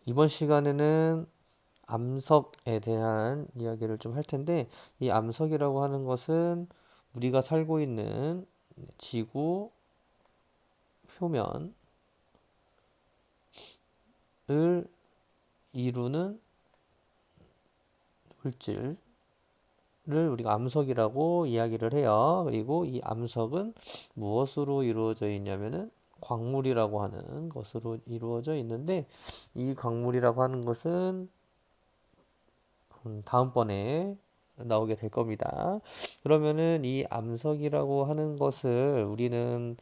이번 시간에는 암석에 대한 이야기를 좀 할 텐데, 이 암석이라고 하는 것은 우리가 살고 있는 지구 표면을 이루는 물질을 우리가 암석이라고 이야기를 해요. 그리고 이 암석은 무엇으로 이루어져 있냐면은 광물이라고 하는 것으로 이루어져 있는데, 이 광물이라고 하는 것은 다음번에 나오게 될 겁니다. 그러면은 이 암석이라고 하는 것을 우리는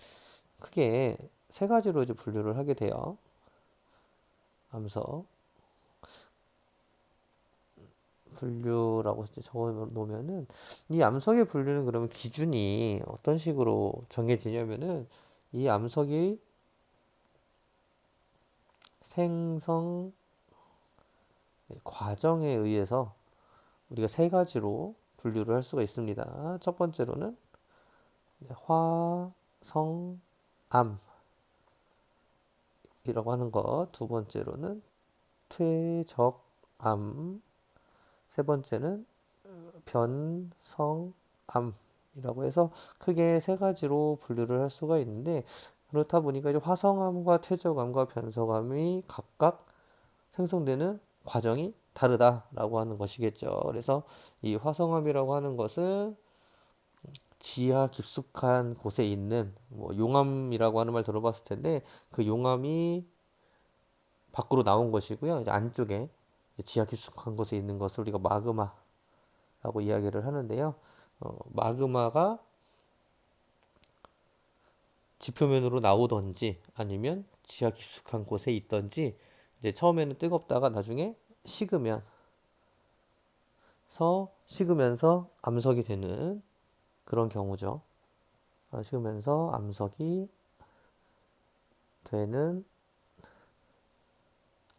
크게 세 가지로 이제 분류를 하게 돼요. 암석 분류라고 이제 적어 놓으면은, 이 암석의 분류는 그러면 기준이 어떤 식으로 정해지냐면은, 이 암석이 생성 과정에 의해서 우리가 세 가지로 분류를 할 수가 있습니다. 첫 번째로는 화성암이라고 하는 것, 두 번째로는 퇴적암, 세 번째는 변성암이라고 해서 크게 세 가지로 분류를 할 수가 있는데, 그렇다 보니까 이제 화성암과 퇴적암과 변성암이 각각 생성되는 과정이 다르다라고 하는 것이겠죠. 그래서 이 화성암이라고 하는 것은 지하 깊숙한 곳에 있는, 뭐 용암이라고 하는 말 들어봤을 텐데, 그 용암이 밖으로 나온 것이고요. 이제 안쪽에 이제 지하 깊숙한 곳에 있는 것을 우리가 마그마라고 이야기를 하는데요. 마그마가 지표면으로 나오던지 아니면 지하 깊숙한 곳에 있던지, 이제 처음에는 뜨겁다가 나중에 식으면서 식으면서 암석이 되는 그런 경우죠. 식으면서 암석이 되는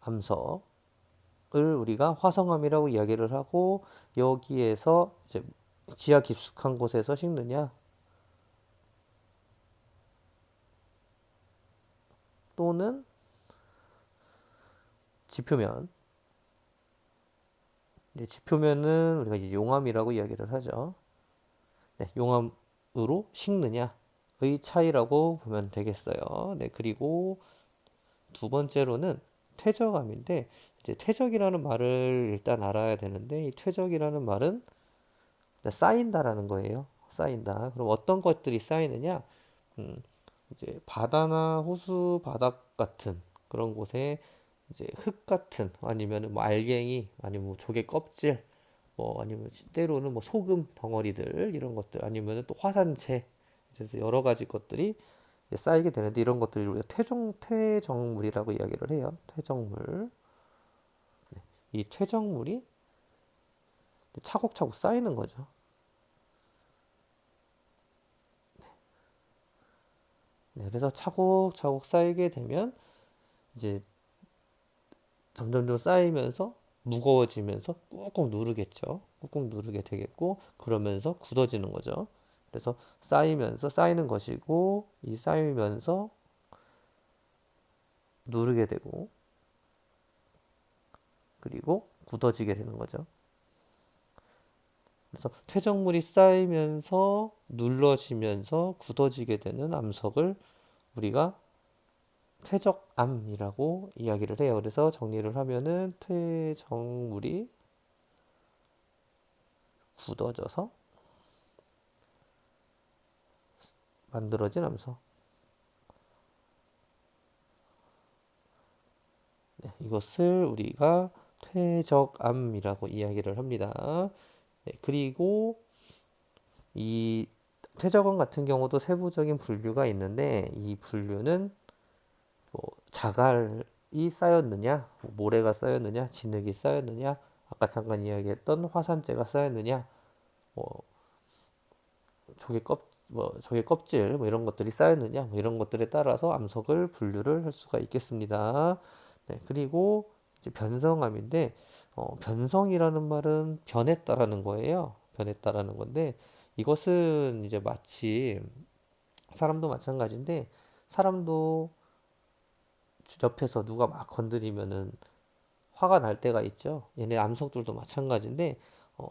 암석을 우리가 화성암이라고 이야기를 하고, 여기에서 이제 지하 깊숙한 곳에서 식느냐 또는 지표면, 이제 지표면은 우리가 이제 용암이라고 이야기를 하죠. 네, 용암으로 식느냐의 차이라고 보면 되겠어요. 네, 그리고 두 번째로는 퇴적암인데, 이제 퇴적이라는 말을 일단 알아야 되는데, 이 퇴적이라는 말은 쌓인다라는 거예요. 쌓인다. 그럼 어떤 것들이 쌓이느냐? 음, 이제 바다나 호수 바닥 같은 그런 곳에 이제 흙 같은, 아니면 뭐 알갱이, 아니면 뭐 조개 껍질, 뭐 아니면 때로는 뭐 소금 덩어리들, 이런 것들, 아니면 또 화산재, 그래서 여러 가지 것들이 이제 쌓이게 되는데, 이런 것들을 우리가 퇴적물이라고 이야기를 해요. 퇴적물. 이 퇴적물이 차곡차곡 쌓이는 거죠. 네, 그래서 차곡차곡 쌓이게 되면 이제 점점점 쌓이면서 무거워지면서 꾹꾹 누르겠죠. 꾹꾹 누르게 되겠고, 그러면서 굳어지는 거죠. 그래서 쌓이면서 쌓이는 것이고, 이 쌓이면서 누르게 되고, 그리고 굳어지게 되는 거죠. 그래서 퇴적물이 쌓이면서 눌러지면서 굳어지게 되는 암석을 우리가 퇴적암이라고 이야기를 해요. 그래서 정리를 하면은 퇴적물이 굳어져서 만들어진 암석. 네, 이것을 우리가 퇴적암이라고 이야기를 합니다. 네, 그리고 이 퇴적암 같은 경우도 세부적인 분류가 있는데, 이 분류는 뭐 자갈이 쌓였느냐, 뭐 모래가 쌓였느냐, 진흙이 쌓였느냐, 아까 잠깐 이야기했던 화산재가 쌓였느냐, 뭐 조개 껍질, 뭐 이런 것들이 쌓였느냐, 뭐 이런 것들에 따라서 암석을 분류를 할 수가 있겠습니다. 네, 그리고 이제 변성암인데, 변성이라는 말은 변했다라는 거예요. 변했다라는 건데, 이것은 이제 마치 사람도 마찬가지인데, 사람도 옆에서 누가 막 건드리면은 화가 날 때가 있죠. 얘네 암석들도 마찬가지인데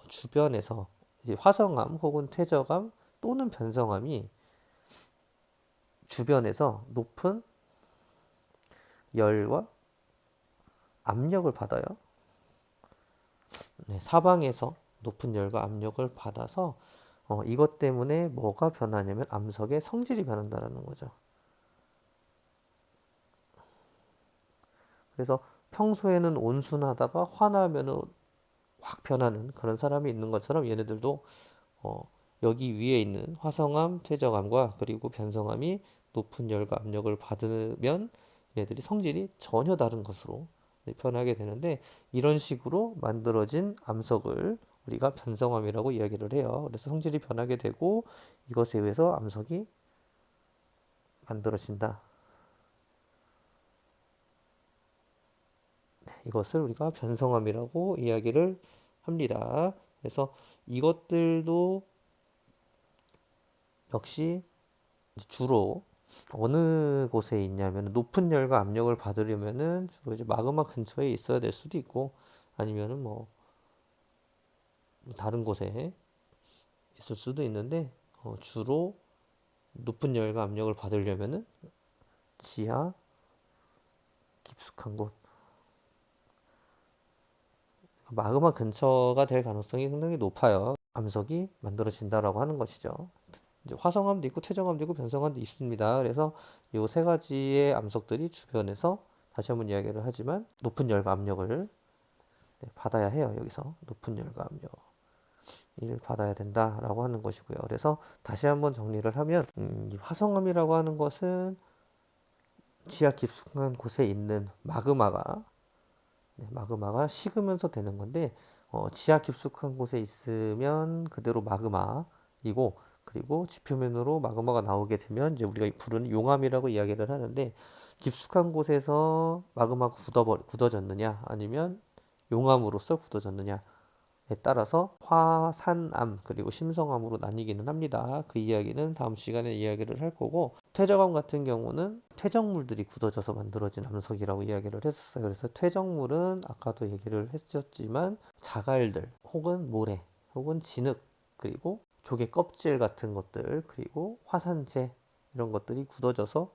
주변에서 이제 화성암 혹은 퇴적암 또는 변성암이 주변에서 높은 열과 압력을 받아요. 네, 사방에서 높은 열과 압력을 받아서 이것 때문에 뭐가 변하냐면 암석의 성질이 변한다는 거죠. 그래서 평소에는 온순하다가 화나면은 확 변하는 그런 사람이 있는 것처럼 얘네들도 여기 위에 있는 화성암, 퇴적암과 그리고 변성암이 높은 열과 압력을 받으면 얘네들이 성질이 전혀 다른 것으로 변하게 되는데 이런 식으로 만들어진 암석을 우리가 변성암이라고 이야기를 해요. 그래서 성질이 변하게 되고 이것에 의해서 암석이 만들어진다. 이것을 우리가 변성암이라고 이야기를 합니다. 그래서 이것들도 역시 주로 어느 곳에 있냐면 높은 열과 압력을 받으려면은 주로 이제 마그마 근처에 있어야 될 수도 있고 아니면은 뭐 다른 곳에 있을 수도 있는데 주로 높은 열과 압력을 받으려면은 지하 깊숙한 곳 마그마 근처가 될 가능성이 상당히 높아요. 암석이 만들어진다라고 하는 것이죠. 이제 화성암도 있고 퇴적암도 있고 변성암도 있습니다. 그래서 이 세 가지의 암석들이 주변에서 다시 한번 이야기를 하지만 높은 열과 압력을 받아야 해요. 여기서 높은 열과 압력을 받아야 된다라고 하는 것이고요. 그래서 다시 한번 정리를 하면 이 화성암이라고 하는 것은 지하 깊숙한 곳에 있는 마그마가 식으면서 되는 건데 지하 깊숙한 곳에 있으면 그대로 마그마이고 그리고 지표면으로 마그마가 나오게 되면 이제 우리가 부르는 용암이라고 이야기를 하는데 깊숙한 곳에서 마그마가 굳어졌느냐 아니면 용암으로서 굳어졌느냐에 따라서 화산암 그리고 심성암으로 나뉘기는 합니다. 그 이야기는 다음 시간에 이야기를 할 거고 퇴적암 같은 경우는 퇴적물들이 굳어져서 만들어진 암석이라고 이야기를 했었어요. 그래서 퇴적물은 아까도 얘기를 했었지만 자갈들 혹은 모래 혹은 진흙 그리고 조개 껍질 같은 것들 그리고 화산재 이런 것들이 굳어져서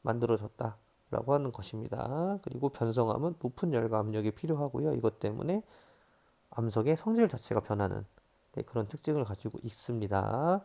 만들어졌다라고 하는 것입니다. 그리고 변성암은 높은 열과 압력이 필요하고요. 이것 때문에 암석의 성질 자체가 변하는 그런 특징을 가지고 있습니다.